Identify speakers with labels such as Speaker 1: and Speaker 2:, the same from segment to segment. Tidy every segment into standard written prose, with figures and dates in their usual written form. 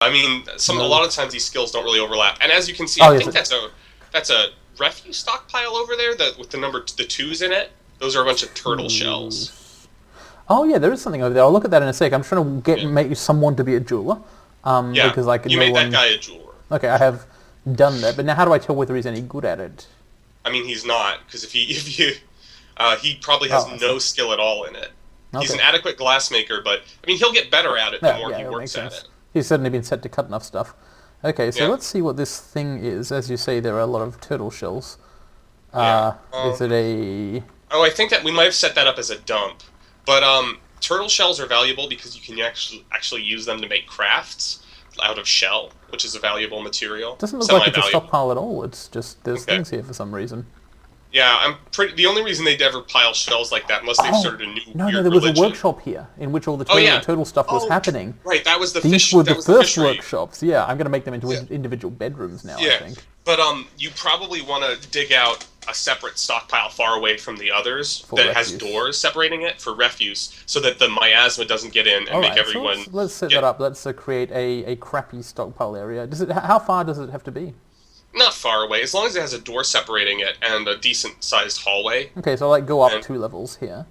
Speaker 1: I mean, a
Speaker 2: No.
Speaker 1: lot of times these skills don't really overlap. And as you can see,
Speaker 2: Oh,
Speaker 1: I
Speaker 2: yes.
Speaker 1: think that's a refuse stockpile over there that with the twos in it. Those are a bunch of turtle shells.
Speaker 2: Oh yeah, there is something over there. I'll look at that in a sec. I'm trying to
Speaker 1: Yeah.
Speaker 2: make someone to be a jeweler,
Speaker 1: Yeah.
Speaker 2: because like
Speaker 1: You
Speaker 2: no
Speaker 1: made that
Speaker 2: one.
Speaker 1: guy a jeweler.
Speaker 2: Okay, I have done that, but now how do I tell whether he's any good at it?
Speaker 1: I mean, he's not because he probably has
Speaker 2: Oh, I
Speaker 1: no
Speaker 2: see.
Speaker 1: skill at all in it. He's an
Speaker 2: Okay.
Speaker 1: adequate glassmaker, but I mean, he'll get better at it the
Speaker 2: Yeah,
Speaker 1: more
Speaker 2: yeah,
Speaker 1: he
Speaker 2: that makes
Speaker 1: works at
Speaker 2: sense.
Speaker 1: it.
Speaker 2: He's certainly been set to cut enough stuff. Okay, so
Speaker 1: Yeah.
Speaker 2: let's see what this thing is. As you say, there are a lot of turtle shells.
Speaker 1: Yeah.
Speaker 2: Is it a...
Speaker 1: Oh, I think that we might have set that up as a dump, but turtle shells are valuable because you can actually use them to make crafts out of shell, which is a valuable material.
Speaker 2: Doesn't look like it's a
Speaker 1: Semi-valuable.
Speaker 2: stockpile at all. It's just there's
Speaker 1: Okay.
Speaker 2: things here for some reason.
Speaker 1: Yeah, I'm pretty. The only reason they'd ever pile shells like that, unless they've
Speaker 2: Oh,
Speaker 1: started a new
Speaker 2: no,
Speaker 1: weird
Speaker 2: there was
Speaker 1: religion.
Speaker 2: a workshop here in which all the
Speaker 1: Oh yeah,
Speaker 2: turtle stuff was
Speaker 1: oh,
Speaker 2: happening.
Speaker 1: right. That was the
Speaker 2: These
Speaker 1: fish.
Speaker 2: were the
Speaker 1: That was the
Speaker 2: first
Speaker 1: fishery.
Speaker 2: workshops. Yeah, I'm going to make them into
Speaker 1: Yeah.
Speaker 2: individual bedrooms now, I
Speaker 1: Yeah,
Speaker 2: think.
Speaker 1: but you probably want to dig out a separate stockpile far away from the others
Speaker 2: For
Speaker 1: that has
Speaker 2: refuse.
Speaker 1: doors separating it for refuse, so that the miasma doesn't get in and
Speaker 2: All
Speaker 1: make
Speaker 2: right, so
Speaker 1: everyone.
Speaker 2: let's set
Speaker 1: get-
Speaker 2: that up. Let's create a crappy stockpile area. How far does it have to be?
Speaker 1: Not far away, as long as it has a door separating it and a decent-sized hallway.
Speaker 2: Okay, so like go up
Speaker 1: And-
Speaker 2: 2 levels here.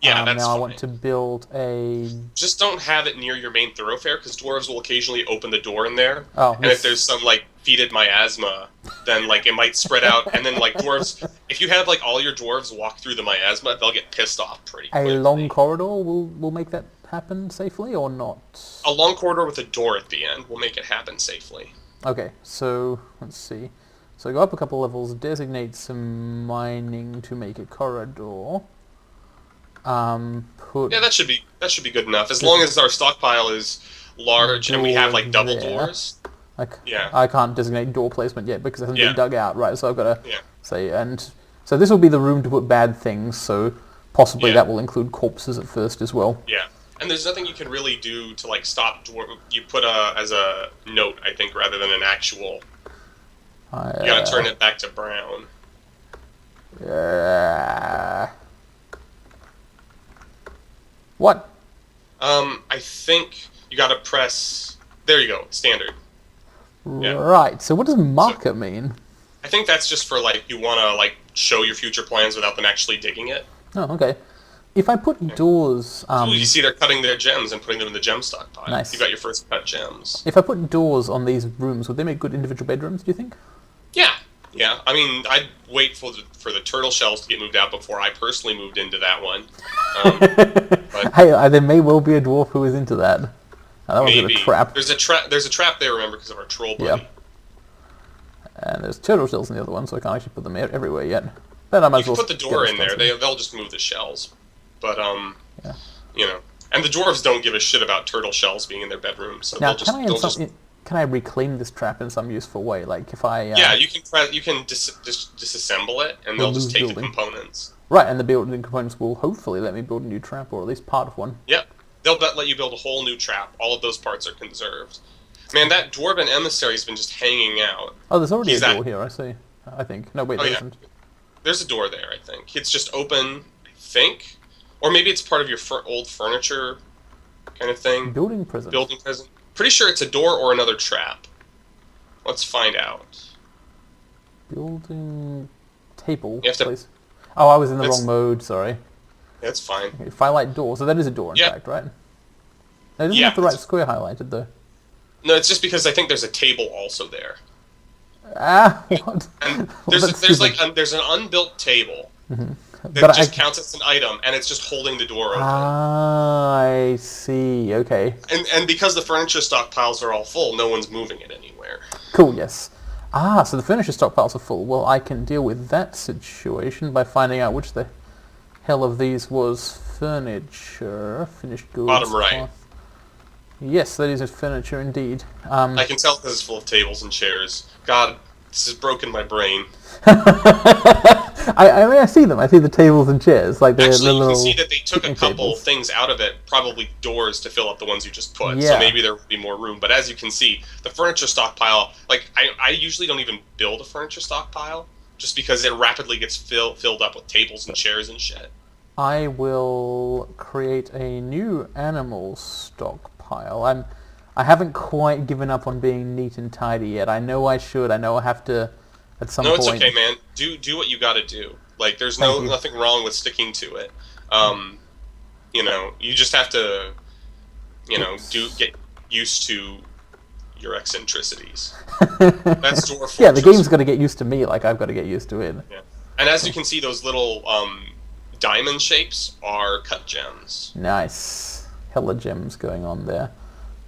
Speaker 1: Yeah, that's
Speaker 2: now I
Speaker 1: fine.
Speaker 2: want to build a...
Speaker 1: Just don't have it near your main thoroughfare, because dwarves will occasionally open the door in there.
Speaker 2: Oh,
Speaker 1: And if there's some like fetid miasma, then like it might spread out. And then like dwarves, if you have like all your dwarves walk through the miasma, they'll get pissed off pretty
Speaker 2: a
Speaker 1: quickly.
Speaker 2: long corridor will make that happen safely or not?
Speaker 1: A long corridor with a door at the end will make it happen safely.
Speaker 2: Okay, so let's see. So go up a couple levels, designate some mining to make a corridor. Put
Speaker 1: Yeah, that should be good enough. As long as our stockpile is large and we have like double
Speaker 2: there.
Speaker 1: doors. Yeah.
Speaker 2: I can't designate door placement yet because it hasn't
Speaker 1: Yeah.
Speaker 2: been dug out, right? So I've got to
Speaker 1: Yeah.
Speaker 2: say, and so this will be the room to put bad things. So possibly
Speaker 1: Yeah.
Speaker 2: that will include corpses at first as well.
Speaker 1: Yeah. And there's nothing you can really do to like stop dwarf. You put as a note, I think, rather than an actual. You gotta turn it back to brown.
Speaker 2: What?
Speaker 1: I think you gotta press. There you go, standard. Yeah.
Speaker 2: Right. So what does marker mean?
Speaker 1: I think that's just for like you wanna like show your future plans without them actually digging it.
Speaker 2: Oh, okay. If I put doors,
Speaker 1: Ooh, you see, they're cutting their gems and putting them in the gem stockpile.
Speaker 2: Nice.
Speaker 1: You got your first cut gems.
Speaker 2: if I put doors on these rooms, would they make good individual bedrooms? Do you think?
Speaker 1: Yeah, yeah. I mean, I'd wait for the turtle shells to get moved out before I personally moved into that one. But
Speaker 2: Hey, there may well be a dwarf who is into that. That one's
Speaker 1: maybe
Speaker 2: a trap.
Speaker 1: There's a trap. There's a trap there. Remember, because of our troll buddy.
Speaker 2: Yeah. And there's turtle shells in the other one, so I can't actually put them everywhere yet. But I might
Speaker 1: You
Speaker 2: as
Speaker 1: can
Speaker 2: well
Speaker 1: put the
Speaker 2: get
Speaker 1: door
Speaker 2: a
Speaker 1: in there.
Speaker 2: skeleton.
Speaker 1: They'll just move the shells. But
Speaker 2: Yeah.
Speaker 1: you know, and the dwarves don't give a shit about turtle shells being in their bedroom, so
Speaker 2: Now,
Speaker 1: they'll just they'll just.
Speaker 2: can I reclaim this trap in some useful way? Like if I
Speaker 1: Yeah, you can disassemble it, and they'll just take the
Speaker 2: building.
Speaker 1: components.
Speaker 2: right, and the building components will hopefully let me build a new trap, or at least part of one.
Speaker 1: Yep, they'll let you build a whole new trap. All of those parts are conserved. Man, that dwarven emissary's been just hanging out.
Speaker 2: Oh, there's already
Speaker 1: He's
Speaker 2: a
Speaker 1: at-
Speaker 2: door here. I see. I think. No, wait,
Speaker 1: Oh,
Speaker 2: there
Speaker 1: yeah.
Speaker 2: isn't.
Speaker 1: There's a door there, I think. It's just open, I think. Or maybe it's part of your old furniture kind of thing.
Speaker 2: Building prison.
Speaker 1: Building prison. Pretty sure it's a door or another trap. Let's find out.
Speaker 2: Building table.
Speaker 1: You have to-
Speaker 2: Please. Oh, I was in the
Speaker 1: That's-
Speaker 2: wrong mode. Sorry.
Speaker 1: That's fine.
Speaker 2: Okay, firelight door. So that is a door, in
Speaker 1: Yep.
Speaker 2: fact, right? No, it doesn't
Speaker 1: Yeah,
Speaker 2: have the right
Speaker 1: it's-
Speaker 2: square highlighted though.
Speaker 1: No, it's just because I think there's a table also there.
Speaker 2: Ah, what?
Speaker 1: And
Speaker 2: Well,
Speaker 1: there's
Speaker 2: that's stupid.
Speaker 1: there's an unbuilt table that
Speaker 2: But
Speaker 1: just counts as an item, and it's just holding the door open.
Speaker 2: I see. Okay.
Speaker 1: And because the furniture stockpiles are all full, no one's moving it anywhere.
Speaker 2: Cool. Yes. Ah, so the furniture stockpiles are full. Well, I can deal with that situation by finding out which the hell of these was furniture. Finished goods.
Speaker 1: Bottom right.
Speaker 2: cloth. Yes, that is furniture indeed.
Speaker 1: I can tell because it's full of tables and chairs. God, this has broken my brain.
Speaker 2: I mean, I see them. I see the tables and chairs, like the
Speaker 1: Actually, you
Speaker 2: little
Speaker 1: can see that they took a
Speaker 2: picnic
Speaker 1: couple
Speaker 2: tables.
Speaker 1: things out of it, probably doors to fill up the ones you just put.
Speaker 2: Yeah.
Speaker 1: So maybe there would be more room. But as you can see, the furniture stockpile, like, I usually don't even build a furniture stockpile, just because it rapidly gets filled up with tables and chairs and shit.
Speaker 2: I will create a new animal stockpile. I I haven't quite given up on being neat and tidy yet. I know I should. I know I have to at some
Speaker 1: No,
Speaker 2: point.
Speaker 1: it's okay, man. Do what you got to do. Like, there's
Speaker 2: Thank you.
Speaker 1: nothing wrong with sticking to it. You know, you just have to, get used to your eccentricities. That's Dwarf Fortress.
Speaker 2: Yeah, the game's got to get used to me like I've got to get used to it.
Speaker 1: Yeah. And as you can see, those little diamond shapes are cut gems.
Speaker 2: Nice. Hella gems going on there.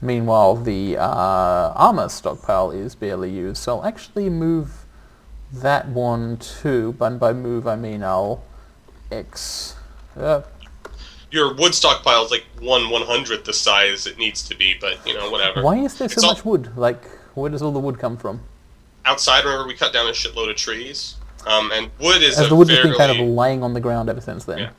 Speaker 2: Meanwhile, the armor stockpile is barely used, so I'll actually move that one too. But by move, I mean I'll X.
Speaker 1: Your wood stockpile is like 1/100th the size it needs to be, but, whatever.
Speaker 2: Why is there so
Speaker 1: It's
Speaker 2: much wood? Like, where does all the wood come from?
Speaker 1: Outside, remember, we cut down a shitload of trees. And wood is
Speaker 2: As
Speaker 1: a
Speaker 2: the wood has
Speaker 1: fairly...
Speaker 2: been kind of laying on the ground ever since then.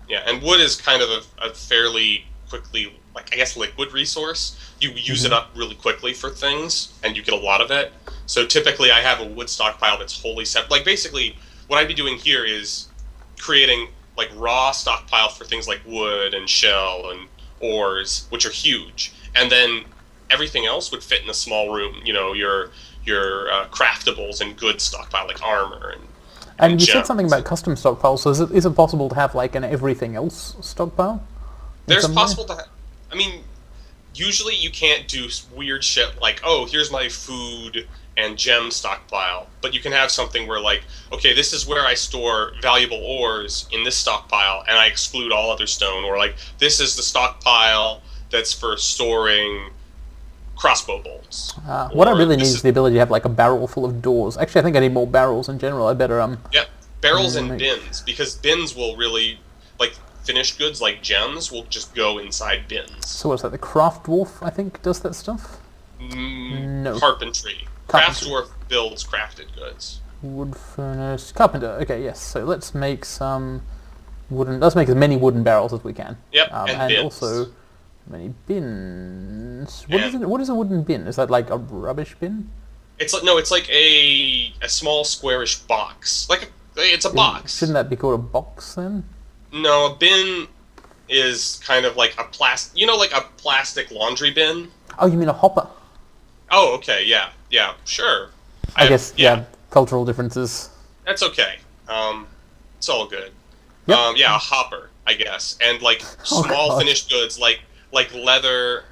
Speaker 1: Yeah, and wood is kind of a fairly quickly, like, I guess, liquid resource. You use it up really quickly for things, and you get a lot of it. So typically I have a wood stockpile that's wholly separate. Like, basically, what I'd be doing here is creating, like, raw stockpile for things like wood and shell and ores, which are huge. And then everything else would fit in a small room. Your craftables and goods stockpile, like armor
Speaker 2: and you
Speaker 1: gems.
Speaker 2: said something about custom stockpiles, so is it possible to have, like, an everything else stockpile?
Speaker 1: There's possible to I mean, usually you can't do weird shit like, oh, here's my food and gem stockpile. But you can have something where, like, okay, this is where I store valuable ores in this stockpile, and I exclude all other stone. Or, like, this is the stockpile that's for storing crossbow bolts.
Speaker 2: What I really need is the ability to have, like, a barrel full of doors. Actually, I think I need more barrels in general. I better,
Speaker 1: Yeah, barrels and bins, because bins will really, like, finished goods like gems will just go inside bins.
Speaker 2: So what's that, the Craft Dwarf, I think, does that stuff? No.
Speaker 1: Carpentry. Craft Dwarf builds crafted goods.
Speaker 2: Wood furnace. Carpenter, okay, yes. So let's make some wooden... Let's make as many wooden barrels as we can.
Speaker 1: Yep, and bins.
Speaker 2: Also many bins. What is a wooden bin? Is that like a rubbish bin?
Speaker 1: It's like a small squarish box. It's a box.
Speaker 2: Shouldn't that be called a box then?
Speaker 1: No, a bin is kind of like a like a plastic laundry bin.
Speaker 2: Oh, you mean a hopper?
Speaker 1: Oh, okay, yeah, sure.
Speaker 2: I guess, yeah, cultural differences.
Speaker 1: That's okay. It's all good.
Speaker 2: Yep.
Speaker 1: Yeah, a hopper, I guess, and like small finished goods, like leather,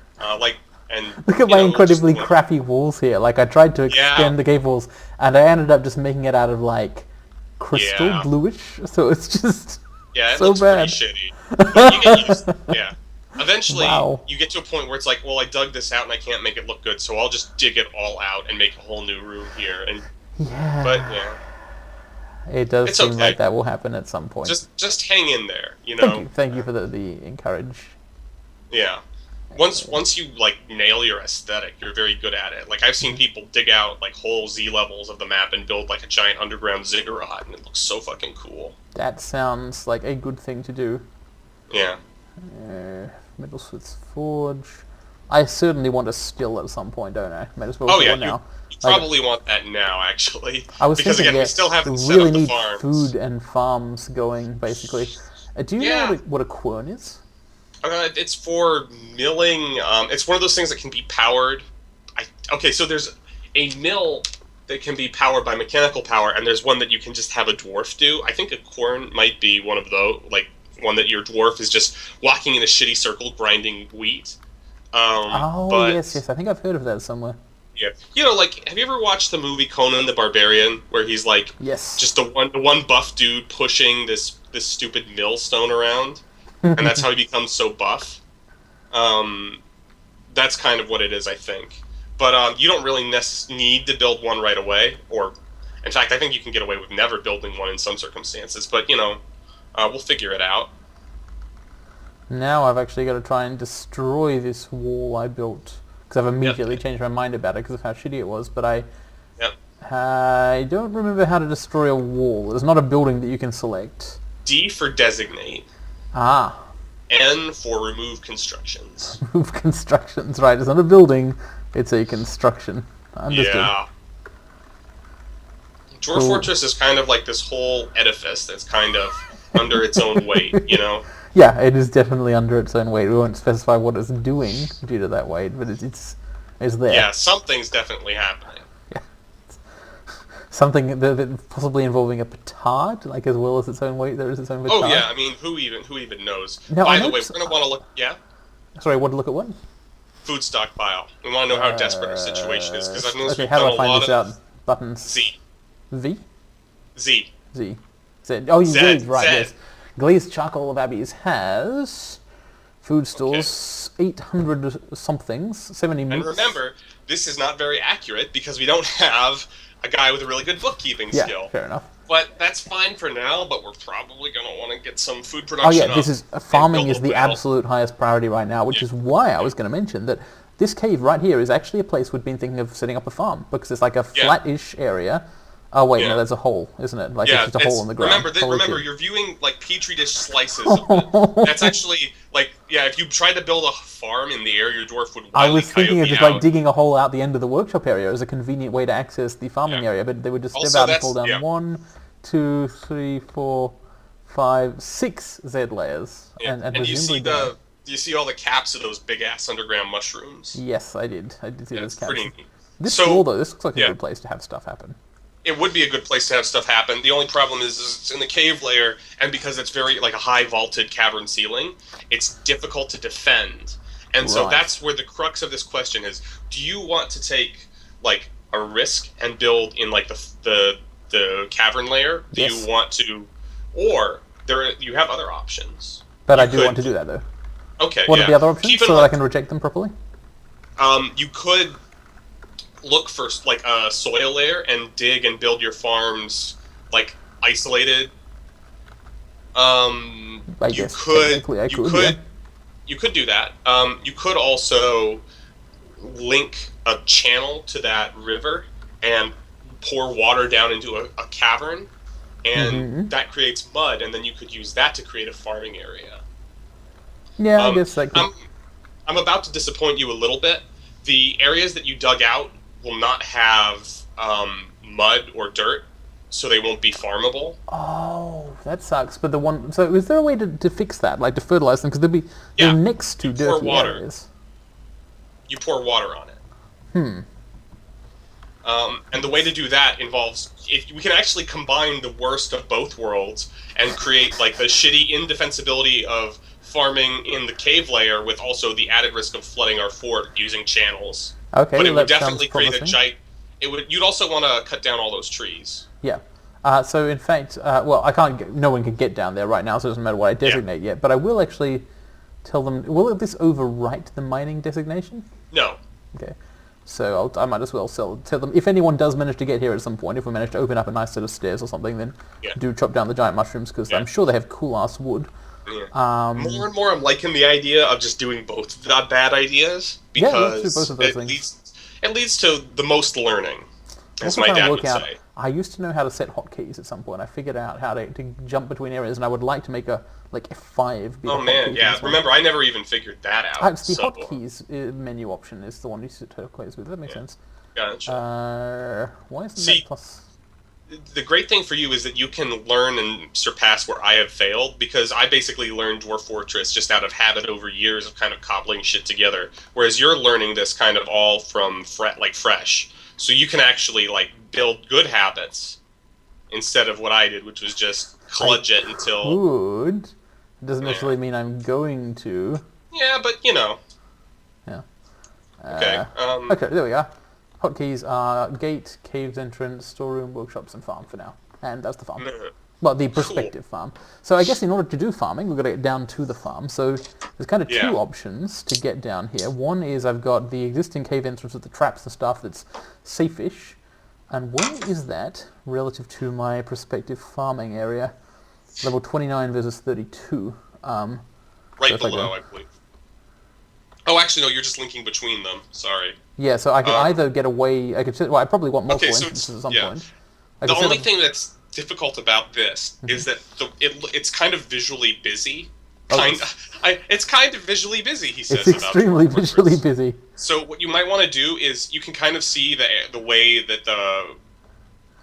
Speaker 1: and
Speaker 2: look at my incredibly crappy walls here. Like, I tried to extend the cave walls, and I ended up just making it out of, like, crystal bluish. So it's just
Speaker 1: it
Speaker 2: so
Speaker 1: looks
Speaker 2: bad.
Speaker 1: Pretty shitty. But you get used. Yeah. Eventually, you get to a point where it's like, well, I dug this out and I can't make it look good, so I'll just dig it all out and make a whole new room here. And but
Speaker 2: it does seem like that will happen at some point.
Speaker 1: Just hang in there, you know.
Speaker 2: Thank you for the encourage.
Speaker 1: Yeah. Once you like nail your aesthetic, you're very good at it. Like, I've seen people dig out like whole Z levels of the map and build like a giant underground ziggurat, and it looks so fucking cool.
Speaker 2: That sounds like a good thing to do.
Speaker 1: Yeah.
Speaker 2: Metalsmith's Forge. I certainly want a still at some point, don't I? Might as well
Speaker 1: do
Speaker 2: it now.
Speaker 1: You probably want that now, actually.
Speaker 2: I was
Speaker 1: because
Speaker 2: thinking,
Speaker 1: again, we still haven't set
Speaker 2: really
Speaker 1: up the
Speaker 2: need
Speaker 1: farms.
Speaker 2: food and farms going, basically. Do you know what a quern is?
Speaker 1: It's for milling. It's one of those things that can be powered. Okay, so there's a mill that can be powered by mechanical power, and there's one that you can just have a dwarf do. I think a quern might be one of those, like one that your dwarf is just walking in a shitty circle grinding wheat.
Speaker 2: Yes, I think I've heard of that somewhere.
Speaker 1: Yeah, like, have you ever watched the movie Conan the Barbarian, where he's like, just the one buff dude pushing this stupid millstone around, and that's how he becomes so buff. That's kind of what it is, I think. But you don't really need to build one right away, or, in fact, I think you can get away with never building one in some circumstances. But we'll figure it out.
Speaker 2: Now I've actually got to try and destroy this wall I built. Because I've immediately changed my mind about it because of how shitty it was. But I don't remember how to destroy a wall. There's not a building that you can select.
Speaker 1: D for designate. N for remove constructions.
Speaker 2: Remove constructions, right. It's not a building, it's a construction. Understood.
Speaker 1: Yeah. Dwarf Fortress is kind of like this whole edifice that's kind of under its own weight, you know?
Speaker 2: Yeah, it is definitely under its own weight. We won't specify what it's doing due to that weight, but it's is there.
Speaker 1: Yeah, something's definitely happening.
Speaker 2: Something that possibly involving a petard, like as well as its own weight, there is its own petard.
Speaker 1: Oh yeah, I mean, who even knows?
Speaker 2: Now,
Speaker 1: By the way, we're gonna want to look. Yeah.
Speaker 2: Sorry, what to look at what?
Speaker 1: Food stockpile. We want to know how desperate our situation is because I've noticed we've
Speaker 2: how do
Speaker 1: done
Speaker 2: I
Speaker 1: a
Speaker 2: find
Speaker 1: lot
Speaker 2: this
Speaker 1: of
Speaker 2: out? Buttons.
Speaker 1: Z.
Speaker 2: V?
Speaker 1: Z.
Speaker 2: Z. Z. Oh,
Speaker 1: Z,
Speaker 2: Z, right,
Speaker 1: Z.
Speaker 2: yes. Glazed Charcoal of Abbeys has food stores, 800 somethings, 70
Speaker 1: And
Speaker 2: meats.
Speaker 1: remember, this is not very accurate because we don't have a guy with a really good bookkeeping skill.
Speaker 2: Yeah, fair enough.
Speaker 1: But that's fine for now, but we're probably going to want to get some food
Speaker 2: Oh
Speaker 1: production
Speaker 2: yeah, this is farming is the
Speaker 1: well.
Speaker 2: absolute highest priority right now, which is why I was going to mention that this cave right here is actually a place we'd been thinking of setting up a farm, because it's like a flat-ish area. Oh wait, no, there's a hole, isn't it? Like it's just a hole in the ground.
Speaker 1: Remember, you're viewing like petri dish slices of it. That's actually like, yeah, if you tried to build a farm in the area, your dwarf would.
Speaker 2: I was thinking of just like digging a hole out the end of the workshop area as a convenient way to access the farming area, but they would just step out and pull down 1, 2, 3, 4, 5, 6 Z layers, and
Speaker 1: you see do you see all the caps of those big ass underground mushrooms?
Speaker 2: Yes, I did. I did see those caps.
Speaker 1: Pretty neat.
Speaker 2: This wall though, this looks like a good place to have stuff happen.
Speaker 1: It would be a good place to have stuff happen. The only problem is it's in the cave layer, and because it's very like a high vaulted cavern ceiling, it's difficult to defend. And so that's where the crux of this question is: do you want to take like a risk and build in like the cavern layer? Do you want to, or you have other options?
Speaker 2: But I do want to do that though.
Speaker 1: Okay.
Speaker 2: What are the other options so that I can reject them properly?
Speaker 1: You could look for like a soil layer and dig and build your farms like isolated. You could do that. You could also link a channel to that river and pour water down into a cavern, and that creates mud, and then you could use that to create a farming area.
Speaker 2: Yeah, I guess that could...
Speaker 1: I'm about to disappoint you a little bit. The areas that you dug out will not have mud or dirt, so they won't be farmable.
Speaker 2: Oh, that sucks. But the one... So is there a way to fix that? Like to fertilize them? Because they're next to dirty areas.
Speaker 1: You pour water on it. And the way to do that involves... we can actually combine the worst of both worlds and create like the shitty indefensibility of farming in the cave layer with also the added risk of flooding our fort using channels.
Speaker 2: Okay,
Speaker 1: but it would definitely create a giant... You'd also want to cut down all those trees.
Speaker 2: Yeah. So in fact, well, no one can get down there right now, so it doesn't matter what I designate yet. But I will actually tell them. Will this overwrite the mining designation?
Speaker 1: No.
Speaker 2: Okay. So I might as well tell them if anyone does manage to get here at some point, if we manage to open up a nice set of stairs or something, then do chop down the giant mushrooms because I'm sure they have cool ass wood.
Speaker 1: Yeah. More and more, I'm liking the idea of just doing both the bad ideas because
Speaker 2: let's do both of those things.
Speaker 1: It leads to the most learning, as my dad would say.
Speaker 2: I used to know how to set hotkeys at some point. I figured out how to jump between areas, and I would like to make a F5.
Speaker 1: Oh man, yeah. Remember, I never even figured that out.
Speaker 2: It's the hotkeys menu option is the one you set turquoise with. That makes sense.
Speaker 1: Gotcha.
Speaker 2: Why isn't that plus?
Speaker 1: The great thing for you is that you can learn and surpass where I have failed, because I basically learned Dwarf Fortress just out of habit over years of kind of cobbling shit together, whereas you're learning this kind of all from fresh. So you can actually like build good habits instead of what I did, which was just kludge it until...
Speaker 2: Good. It doesn't necessarily mean I'm going to.
Speaker 1: Yeah, but you know.
Speaker 2: Yeah.
Speaker 1: Okay.
Speaker 2: Okay, there we are. Hotkeys are gate, caves entrance, storeroom, workshops, and farm for now. And that's the farm. Well, the prospective farm. So I guess in order to do farming, we've got to get down to the farm. So there's kind of two options to get down here. One is I've got the existing cave entrance with the traps and stuff that's safe-ish. And where is that relative to my prospective farming area? Level 29 versus 32.
Speaker 1: Right below, I believe. Oh, actually, no, you're just linking between them. Sorry.
Speaker 2: Yeah, so I could either get away... I probably want multiple entrances at some point.
Speaker 1: The only thing that's difficult about this is that it's kind of visually busy. It's kind of visually busy, he says.
Speaker 2: It's extremely visually busy.
Speaker 1: So what you might want to do is you can kind of see the way that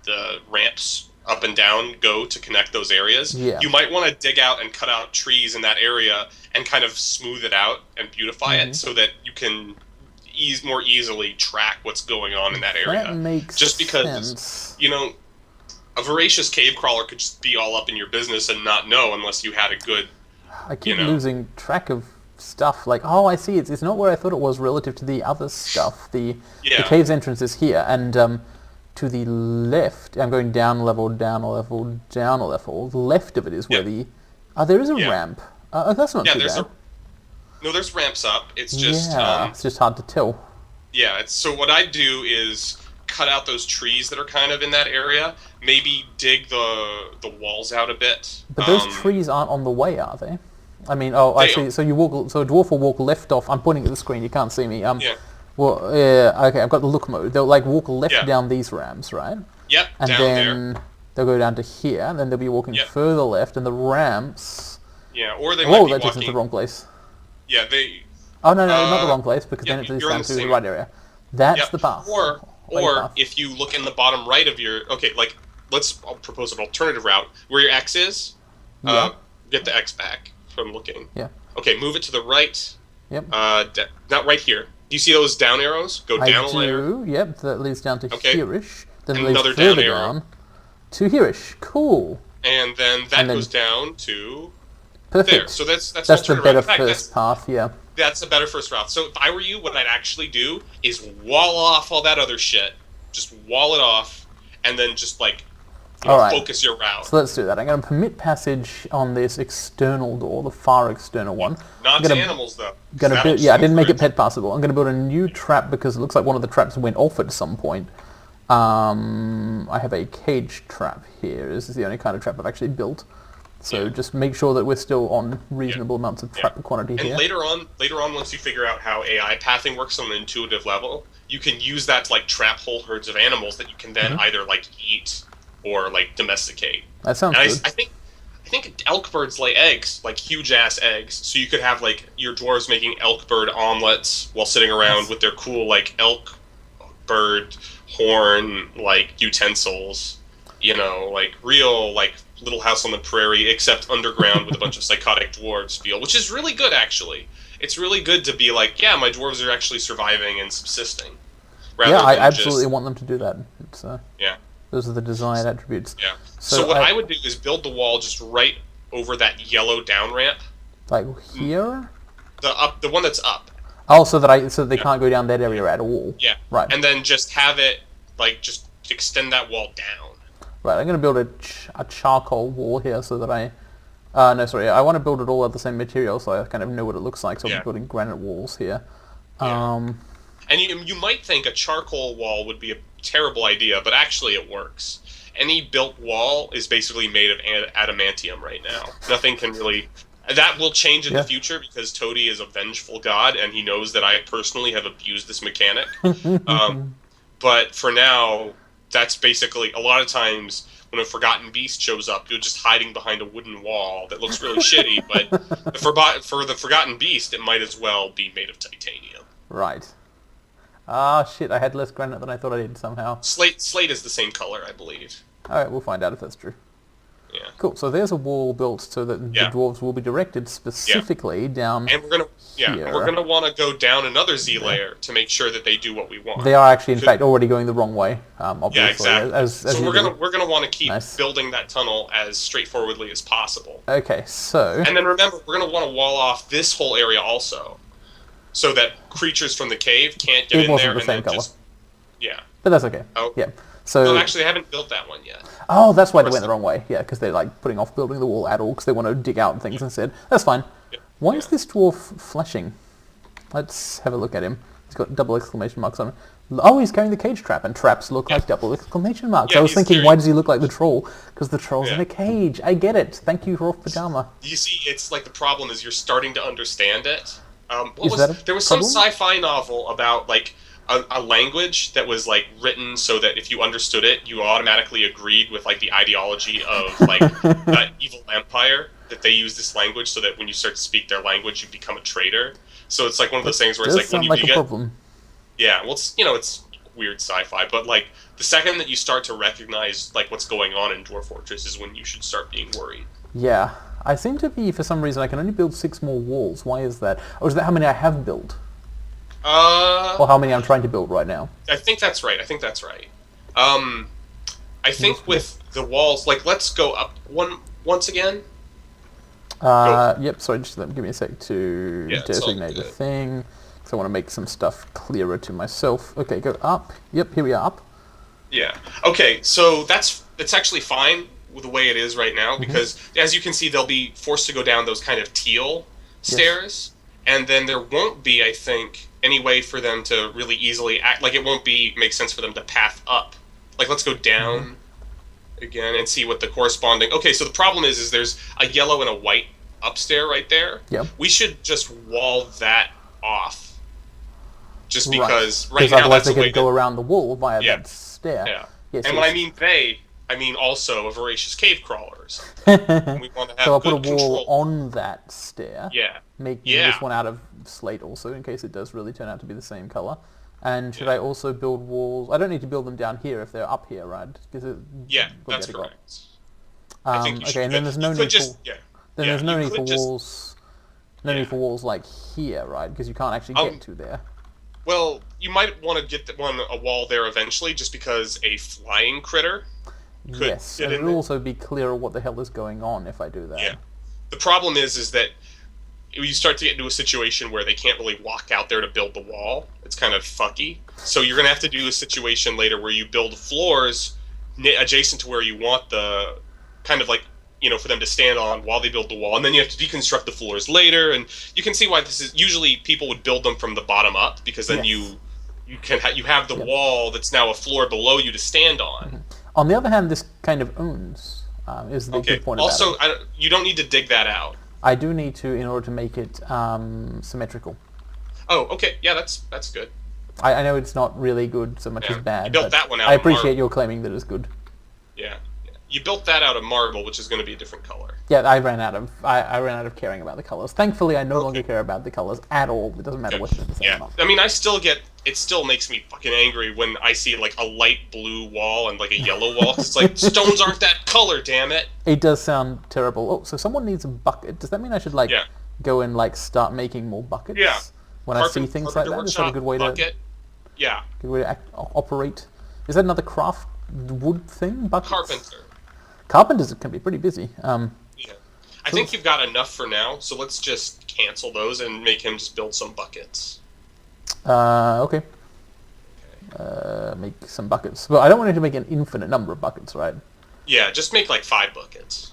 Speaker 1: the ramps up and down go to connect those areas.
Speaker 2: Yeah.
Speaker 1: You might want to dig out and cut out trees in that area and kind of smooth it out and beautify it so that you can more easily track what's going on in that area.
Speaker 2: That makes
Speaker 1: just because
Speaker 2: sense.
Speaker 1: A voracious cave crawler could just be all up in your business and not know unless you had a good.
Speaker 2: I keep losing track of stuff. Like, oh, I see. It's not where I thought it was relative to the other stuff. The cave's entrance is here, and to the left, I'm going down a level, down a level, down a level. The left of it is where the. There is a ramp. That's not too bad.
Speaker 1: There's ramps up. It's just
Speaker 2: it's just hard to tell.
Speaker 1: Yeah. So what I do is cut out those trees that are kind of in that area. Maybe dig the walls out a bit.
Speaker 2: But those trees aren't on the way, are they? I mean, I see. So you walk. So a dwarf will walk left off. I'm pointing at the screen. You can't see me. Well, yeah. Okay, I've got the look mode. They'll like walk left down these ramps, right?
Speaker 1: Yep.
Speaker 2: And
Speaker 1: down
Speaker 2: then
Speaker 1: there.
Speaker 2: They'll go down to here. And then they'll be walking further left, and the ramps.
Speaker 1: Yeah, or they might be
Speaker 2: that takes us to the wrong place.
Speaker 1: Yeah, they.
Speaker 2: Oh no, not the wrong place because then it leads down to the right area. That's the path.
Speaker 1: Or if you look in the bottom right of your I'll propose an alternative route where your X is. Get the X back from looking.
Speaker 2: Yeah.
Speaker 1: Okay, move it to the right.
Speaker 2: Yep.
Speaker 1: Not right here. Do you see those down arrows? Go down a layer.
Speaker 2: Yep, that leads down to here-ish. Then
Speaker 1: and
Speaker 2: leads
Speaker 1: another
Speaker 2: further
Speaker 1: down arrow.
Speaker 2: down to here-ish. Cool.
Speaker 1: And then that goes down to
Speaker 2: perfect.
Speaker 1: There. So that's
Speaker 2: the better first path, yeah.
Speaker 1: That's a better first route. So if I were you, what I'd actually do is wall off all that other shit. Just wall it off, and then just focus your route.
Speaker 2: So let's do that. I'm going to permit passage on this external door, the far external one.
Speaker 1: Not to animals, though.
Speaker 2: I didn't make it pet passable. I'm going to build a new trap because it looks like one of the traps went off at some point. I have a cage trap here. This is the only kind of trap I've actually built. So just make sure that we're still on reasonable amounts of trap quantity here.
Speaker 1: And later on, once you figure out how AI pathing works on an intuitive level, you can use that to trap whole herds of animals that you can then either eat or domesticate.
Speaker 2: That sounds good.
Speaker 1: I think elk birds lay eggs, huge ass eggs. So you could have your dwarves making elk bird omelets while sitting around with their cool elk bird horn utensils. Real Little House on the Prairie, except underground with a bunch of psychotic dwarves feel, which is really good, actually. It's really good to be my dwarves are actually surviving and subsisting.
Speaker 2: I absolutely want them to do that. It's,
Speaker 1: yeah.
Speaker 2: Those are the desired attributes.
Speaker 1: Yeah. So what I would do is build the wall just right over that yellow down ramp.
Speaker 2: Like here?
Speaker 1: The one that's up.
Speaker 2: Oh, so they can't go down that area at all.
Speaker 1: Yeah.
Speaker 2: Right.
Speaker 1: And then just have it just extend that wall down.
Speaker 2: Right, I'm going to build a charcoal wall here so that I want to build it all of the same material so I kind of know what it looks like, so I'm building granite walls here. And
Speaker 1: you might think a charcoal wall would be a terrible idea, but actually it works. Any built wall is basically made of adamantium right now. Nothing can really... That will change in the future because Toady is a vengeful god, and he knows that I personally have abused this mechanic. But for now... That's basically, a lot of times, when a Forgotten Beast shows up, you're just hiding behind a wooden wall that looks really shitty, but for the Forgotten Beast, it might as well be made of titanium.
Speaker 2: Right. Ah, shit, I had less granite than I thought I did somehow.
Speaker 1: Slate is the same color, I believe.
Speaker 2: Alright, we'll find out if that's true.
Speaker 1: Yeah.
Speaker 2: Cool, so there's a wall built so that the dwarves will be directed specifically down
Speaker 1: and we're gonna want to go down another Z layer to make sure that they do what we want.
Speaker 2: They are actually, in fact, already going the wrong way. Obviously,
Speaker 1: exactly.
Speaker 2: So
Speaker 1: we're gonna want to keep building that tunnel as straightforwardly as possible.
Speaker 2: Okay, so...
Speaker 1: And then remember, we're gonna want to wall off this whole area also, so that creatures from the cave can't get in there and then just... Yeah.
Speaker 2: But that's okay.
Speaker 1: Oh.
Speaker 2: Yeah. So...
Speaker 1: No, actually, I haven't built that one yet.
Speaker 2: Oh, that's why they went the wrong way. Yeah, because they're putting off building the wall at all because they want to dig out things instead. That's fine. Yeah. Why is this dwarf flashing? Let's have a look at him. He's got double exclamation marks on him. Oh, he's carrying the cage trap, and traps look like double exclamation marks.
Speaker 1: Yeah,
Speaker 2: I was thinking, why does he look like the troll? Because the troll's in a cage. I get it. Thank you, Rolf Pajama.
Speaker 1: You see, it's the problem is you're starting to understand it. There was
Speaker 2: problem?
Speaker 1: some sci-fi novel about a language that was written so that if you understood it, you automatically agreed with the ideology of that evil empire. That they use this language so that when you start to speak their language, you become a traitor. So it's one of those things where it's when you get...
Speaker 2: problem.
Speaker 1: Yeah, well, it's weird sci-fi, but the second that you start to recognize what's going on in Dwarf Fortress is when you should start being worried.
Speaker 2: Yeah, I seem to be, for some reason, I can only build 6 more walls. Why is that? Or is that how many I have built? Or how many I'm trying to build right now.
Speaker 1: I think that's right. I think with the walls, like, let's go up once again.
Speaker 2: Yep, sorry, just give me a sec to designate the thing. Because I want to make some stuff clearer to myself. Okay, go up. Yep, here we are up.
Speaker 1: Yeah. Okay, so it's actually fine with the way it is right now, because as you can see, they'll be forced to go down those kind of teal stairs, and then there won't be, I think, any way for them to really easily act. Like, it won't make sense for them to path up. Like, let's go down again and see what the corresponding. Okay, so the problem is there's a yellow and a white upstairs right there.
Speaker 2: Yep.
Speaker 1: We should just wall that off. Just because right now
Speaker 2: otherwise
Speaker 1: that's
Speaker 2: they could go around the wall via that stair.
Speaker 1: Yeah.
Speaker 2: Yes,
Speaker 1: and when I mean I mean also a voracious cave crawlers.
Speaker 2: We
Speaker 1: want to have
Speaker 2: so I'll put a wall
Speaker 1: control
Speaker 2: on that stair.
Speaker 1: Yeah.
Speaker 2: Make this one out of slate also, in case it does really turn out to be the same color. And should I also build walls? I don't need to build them down here if they're up here, right? Because
Speaker 1: that's correct.
Speaker 2: Okay, and then there's no need for there's no need for walls. No need for walls like here, right? Because you can't actually get to there.
Speaker 1: Well, you might want to get a wall there eventually, just because a flying critter could
Speaker 2: yes, and it'll also be clearer what the hell is going on if I do that.
Speaker 1: Yeah. The problem is that you start to get into a situation where they can't really walk out there to build the wall. It's kind of fucky. So you're going to have to do a situation later where you build floors adjacent to where you want the kind of like, for them to stand on while they build the wall, and then you have to deconstruct the floors later, and you can see why this is. Usually people would build them from the bottom up, because then you have the wall that's now a floor below you to stand on.
Speaker 2: On the other hand, this kind of owns is the good point about it.
Speaker 1: Also, you don't need to dig that out.
Speaker 2: I do need to in order to make it symmetrical.
Speaker 1: Oh, okay, yeah, that's good.
Speaker 2: I know it's not really good so much as bad.
Speaker 1: You built that one out.
Speaker 2: I appreciate your claiming that it's good.
Speaker 1: Yeah. You built that out of marble, which is going to be a different color.
Speaker 2: Yeah, I ran out of caring about the colors. Thankfully, I no longer care about the colors at all. It doesn't matter what it's or not.
Speaker 1: I mean, it still makes me fucking angry when I see like a light blue wall and like a yellow wall. It's like, stones aren't that color, damn it.
Speaker 2: It does sound terrible. Oh, so someone needs a bucket. Does that mean I should go and start making more buckets?
Speaker 1: Yeah.
Speaker 2: When I see things like that, is that a good way
Speaker 1: to? Yeah.
Speaker 2: Good way to operate. Is that another craft wood thing? Buckets?
Speaker 1: Carpenter.
Speaker 2: Carpenters can be pretty busy.
Speaker 1: I think you've got enough for now, so let's just cancel those and make him just build some buckets.
Speaker 2: Okay. Make some buckets. Well, I don't want him to make an infinite number of buckets, right?
Speaker 1: Yeah, just make like 5 buckets.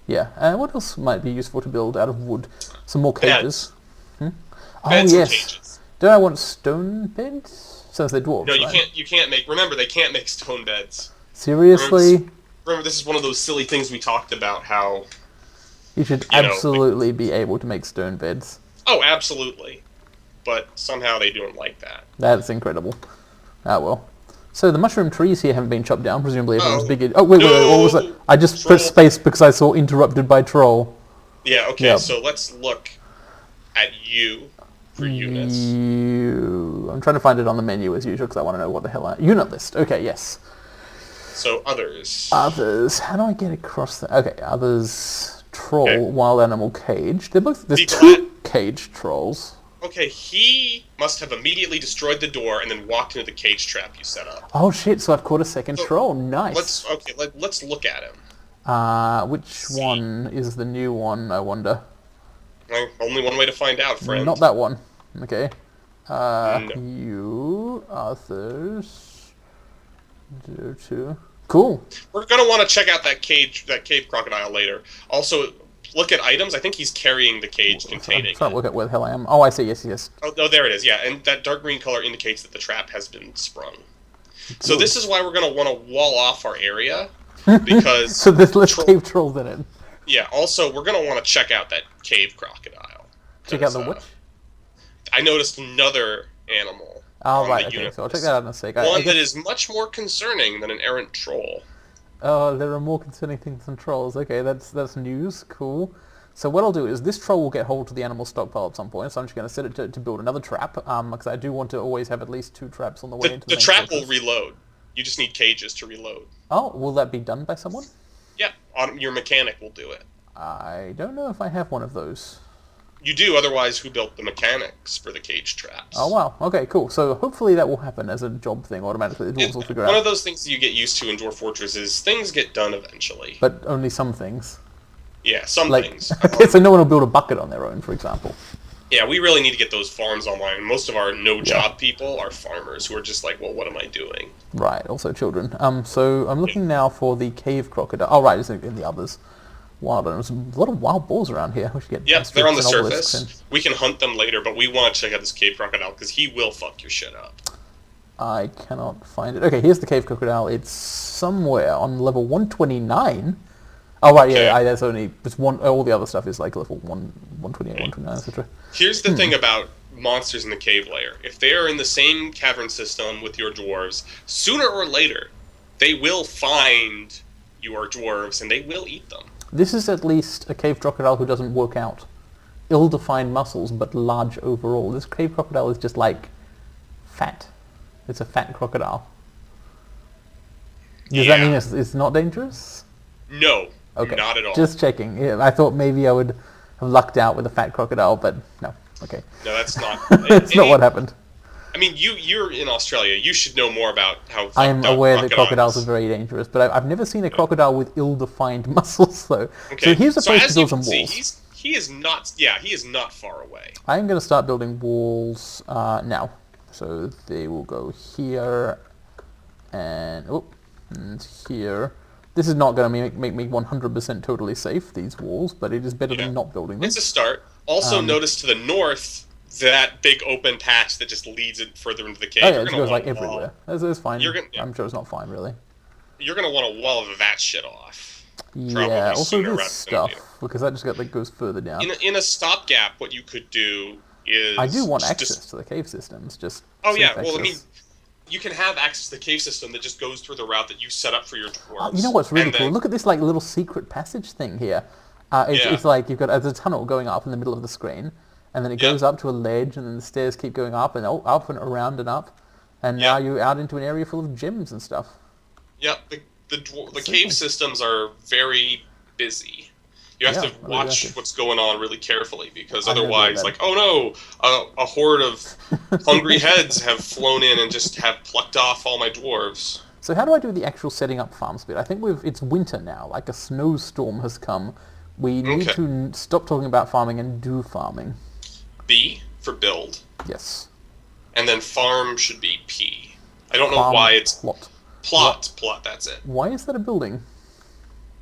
Speaker 2: Yeah. What else might be useful to build out of wood? Some more cages.
Speaker 1: Beds
Speaker 2: yes.
Speaker 1: And cages.
Speaker 2: Don't I want stone beds? Since they're dwarves,
Speaker 1: No, you
Speaker 2: right?
Speaker 1: can't. You can't make. Remember, they can't make stone beds.
Speaker 2: Seriously?
Speaker 1: Remember, this is one of those silly things we talked about. How
Speaker 2: you should absolutely be able to make stone beds.
Speaker 1: Oh, absolutely. But somehow they don't like that.
Speaker 2: That's incredible. Ah, well. So the mushroom trees here haven't been chopped down. Presumably everyone's bigger. Oh, wait, what was that? I just pressed space because I saw interrupted by troll.
Speaker 1: Yeah, okay, so let's look at you for units.
Speaker 2: I'm trying to find it on the menu as usual because I want to know what the hell unit list. Okay, yes.
Speaker 1: So others.
Speaker 2: Others. How do I get across that? Okay, others. Troll, wild animal, cage. There's 2 cage trolls.
Speaker 1: Okay, he must have immediately destroyed the door and then walked into the cage trap you set up.
Speaker 2: Oh shit! So I've caught a second troll. Nice.
Speaker 1: Let's look at him.
Speaker 2: Which one is the new one? I wonder.
Speaker 1: Well, only one way to find out, friend.
Speaker 2: Not that one. Okay.
Speaker 1: No.
Speaker 2: You others. 2. Cool.
Speaker 1: We're gonna want to check out that cave crocodile later. Also, look at items. I think he's carrying the cage containing.
Speaker 2: I'm trying to look at where the hell I am. Oh, I see. Yes.
Speaker 1: Oh, there it is. Yeah, and that dark green color indicates that the trap has been sprung. Cool. So this is why we're gonna want to wall off our area, because
Speaker 2: so there's less cave trolls in it.
Speaker 1: Yeah. Also, we're gonna want to check out that cave crocodile.
Speaker 2: Check out the which?
Speaker 1: I noticed another animal.
Speaker 2: Oh, right, okay, so I'll check that out in a sec.
Speaker 1: One that is much more concerning than an errant troll.
Speaker 2: Oh, there are more concerning things than trolls. Okay, that's news. Cool. So what I'll do is this troll will get hold to the animal stockpile at some point, so I'm just going to set it to build another trap, because I do want to always have at least 2 traps on the way into the main
Speaker 1: trap
Speaker 2: surface.
Speaker 1: will reload. You just need cages to reload.
Speaker 2: Oh, will that be done by someone?
Speaker 1: Yeah, your mechanic will do it.
Speaker 2: I don't know if I have one of those.
Speaker 1: You do, otherwise who built the mechanics for the cage traps?
Speaker 2: Oh wow, okay, cool. So hopefully that will happen as a job thing automatically. The dwarves will figure
Speaker 1: One
Speaker 2: out.
Speaker 1: of those things that you get used to in Dwarf Fortress is things get done eventually.
Speaker 2: But only some things.
Speaker 1: Yeah, some
Speaker 2: Like,
Speaker 1: things.
Speaker 2: okay, so no one will build a bucket on their own, for example.
Speaker 1: Yeah, we really need to get those farms online. Most of our no-job people are farmers who are just like, well, what am I doing?
Speaker 2: Right, also children. So I'm looking now for the cave crocodile. Oh, right, it's in the others. Wild. There's a lot of wild boars around here. We should get
Speaker 1: Yep, they're on the
Speaker 2: and obelisks
Speaker 1: surface. We can hunt them later, but we want to check out this cave crocodile because he will fuck your shit up.
Speaker 2: I cannot find it. Okay, here's the cave crocodile. It's somewhere on level 129. Oh, right,
Speaker 1: Okay.
Speaker 2: yeah, there's only... There's one, all the other stuff is like level 128, 129, etc.
Speaker 1: Here's the thing about monsters in the cave layer. If they are in the same cavern system with your dwarves, sooner or later, they will find your dwarves and they will eat them.
Speaker 2: This is at least a cave crocodile who doesn't work out. Ill-defined muscles, but large overall. This cave crocodile is just like fat. It's a fat crocodile. Does that mean it's not dangerous?
Speaker 1: No,
Speaker 2: Okay,
Speaker 1: not at all.
Speaker 2: just checking. Yeah, I thought maybe I would have lucked out with a fat crocodile, but no. Okay.
Speaker 1: No, that's not.
Speaker 2: That's not what happened.
Speaker 1: I mean, you're in Australia. You should know more about how.
Speaker 2: I am aware that crocodiles are very dangerous, but I've never seen a crocodile with ill-defined muscles, though.
Speaker 1: Okay.
Speaker 2: So here's a place to build some
Speaker 1: as you can
Speaker 2: walls.
Speaker 1: see, he is not. Yeah, he is not far away.
Speaker 2: I'm going to start building walls now. So they will go here and here. This is not going to make me 100% totally safe, these walls, but it is better than not building them.
Speaker 1: It's a start. Also, notice to the north that big open patch that just leads it further into the cave.
Speaker 2: Oh yeah, it goes like everywhere. It's fine. I'm sure it's not fine, really.
Speaker 1: You're going to want to wall that shit off.
Speaker 2: Yeah, also this stuff, because that just goes further down.
Speaker 1: In a stopgap, what you could do is...
Speaker 2: I do want access to the cave systems, just...
Speaker 1: Oh yeah, well, I mean, you can have access to the cave system that just goes through the route that you set up for your dwarves.
Speaker 2: You know what's really cool? Look at this like little secret passage thing here. It's like you've got a tunnel going up in the middle of the screen, and then it goes up to a ledge, and then the stairs keep going up and up and around and up, and now you're out into an area full of gems and stuff.
Speaker 1: Yep, the cave systems are very busy. You have to watch what's going on really carefully, because otherwise, like, oh no, a horde of hungry heads have flown in and just have plucked off all my dwarves.
Speaker 2: So how do I do the actual setting up farms bit? I think it's winter now, like a snowstorm has come. We need to stop talking about farming and do farming.
Speaker 1: B for build.
Speaker 2: Yes.
Speaker 1: And then farm should be P. I don't know why it's... Plot, that's it.
Speaker 2: Why is that a building?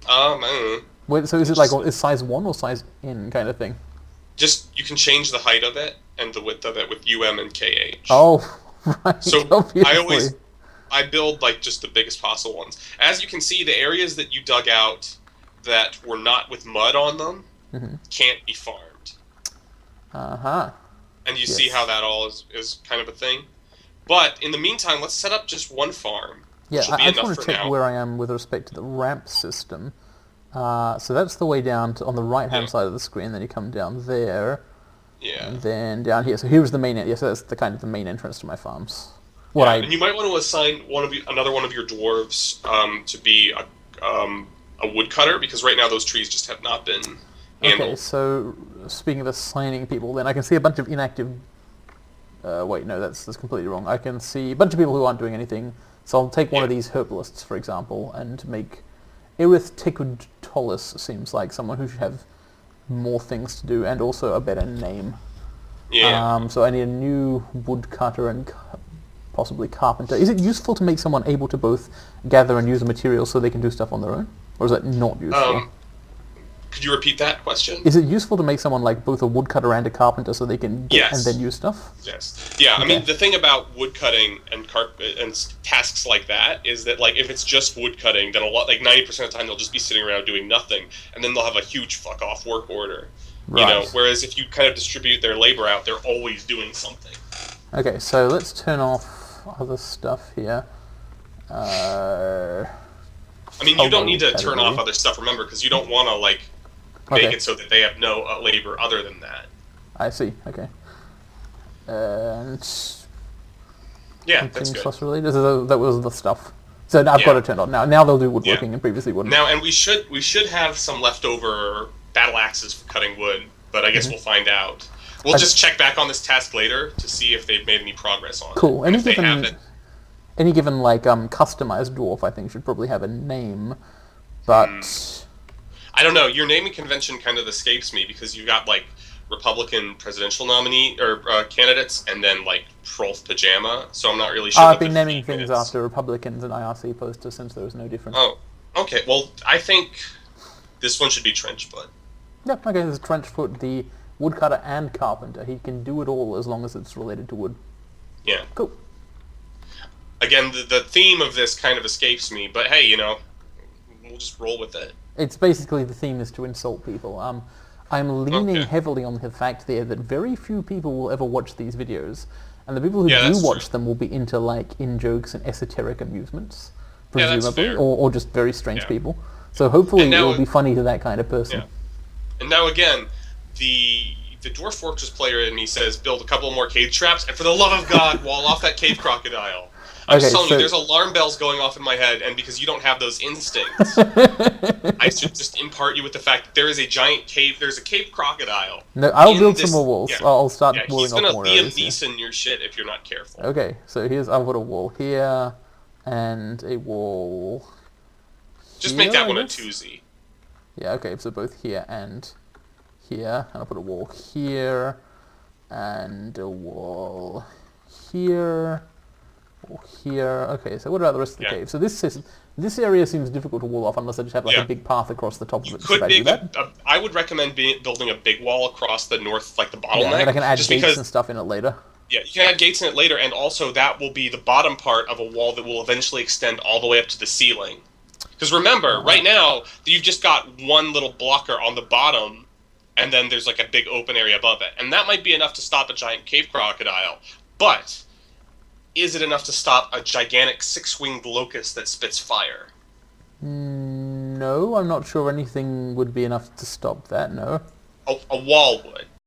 Speaker 1: I don't know.
Speaker 2: Wait, so is it like is size 1 or size N kind of thing?
Speaker 1: Just, you can change the height of it and the width of it with UM and KH.
Speaker 2: Oh, right.
Speaker 1: So I build like just the biggest possible ones. As you can see, the areas that you dug out that were not with mud on them can't be farmed.
Speaker 2: Uh-huh.
Speaker 1: And you see how that all is kind of a thing. But in the meantime, let's set up just one farm.
Speaker 2: Yeah, I just want to check where I am with respect to the ramp system. So that's the way down on the right-hand side of the screen. Then you come down there.
Speaker 1: Yeah.
Speaker 2: And then down here. So here's the main. Yes, so that's the kind of the main entrance to my farms.
Speaker 1: And you might want to assign another one of your dwarves to be a woodcutter, because right now those trees just have not been handled.
Speaker 2: Okay, so speaking of assigning people, then I can see a bunch of inactive. Wait, no, that's completely wrong. I can see a bunch of people who aren't doing anything. So I'll take one of these herbalists, for example, and make Erith Tikudtolis seems like someone who should have more things to do and also a better name.
Speaker 1: Yeah.
Speaker 2: So I need a new woodcutter and possibly carpenter. Is it useful to make someone able to both gather and use the materials so they can do stuff on their own? Or is that not useful?
Speaker 1: Could you repeat that question?
Speaker 2: Is it useful to make someone like both a woodcutter and a carpenter so they can get and then use stuff?
Speaker 1: Yes. Yeah, I mean, the thing about woodcutting and tasks like that is that, like, if it's just woodcutting, then 90% of the time they'll just be sitting around doing nothing, and then they'll have a huge fuck-off work order. Right. You know, whereas if you kind of distribute their labor out, they're always doing something.
Speaker 2: Okay, so let's turn off other stuff here.
Speaker 1: I mean, you don't need to turn off other stuff, remember, because you don't want to, like, make it so that they have no labor other than that.
Speaker 2: I see, okay. And...
Speaker 1: yeah, that's good.
Speaker 2: Related. That was the stuff. So I've got it turned on. Now they'll do woodworking and previously wouldn't.
Speaker 1: Now, and we should have some leftover battle axes for cutting wood but I guess we'll find out. We'll just check back on this task later to see if they've made any progress on it.
Speaker 2: Cool.
Speaker 1: And if they haven't,
Speaker 2: any given like customized dwarf, I think should probably have a name, but
Speaker 1: I don't know. Your naming convention kind of escapes me because you got like Republican presidential nominee or candidates, and then like Prolf Pajama. So I'm not really sure.
Speaker 2: I've been naming things after Republicans and IRC posters since there was no difference.
Speaker 1: Oh, okay. Well, I think this one should be Trenchfoot.
Speaker 2: Yep. Okay. There's Trenchfoot, the woodcutter and carpenter. He can do it all as long as it's related to wood.
Speaker 1: Yeah.
Speaker 2: Cool.
Speaker 1: Again, the theme of this kind of escapes me, but hey, you know, we'll just roll with it.
Speaker 2: It's basically the theme is to insult people. I'm leaning heavily on the fact there that very few people will ever watch these videos, and the people who do watch them will be into like in-jokes and esoteric amusements, presumably, or just very strange people. So hopefully it will be funny to that kind of person.
Speaker 1: Yeah. And now again, the Dwarf Fortress player in me says build a couple more cave traps, and for the love of God, wall off that cave crocodile. I'm just telling you, there's alarm bells going off in my head, and because you don't have those instincts, I should just impart you with the fact that there is a giant cave, there's a cave crocodile.
Speaker 2: No, I'll build some more walls. Yeah. I'll start walling
Speaker 1: off
Speaker 2: more
Speaker 1: areas. He's going to Liam Neeson your shit if you're not careful.
Speaker 2: Okay, so I'll put a wall here, and a wall
Speaker 1: just make that one a 2Z.
Speaker 2: Yeah, okay, so both here and here, and I'll put a wall here, and a wall here, or here. Okay, so what about the rest of the cave? So this area seems difficult to wall off unless I just have like a big path across the top of it.
Speaker 1: I would recommend building a big wall across the north, like the bottleneck.
Speaker 2: Yeah, and I can add gates and stuff in it later.
Speaker 1: Yeah, you can add gates in it later, and also that will be the bottom part of a wall that will eventually extend all the way up to the ceiling. Because remember, right now, you've just got one little blocker on the bottom, and then there's like a big open area above it. And that might be enough to stop a giant cave crocodile. But is it enough to stop a gigantic six-winged locust that spits fire?
Speaker 2: No, I'm not sure anything would be enough to stop that, no.
Speaker 1: A wall would.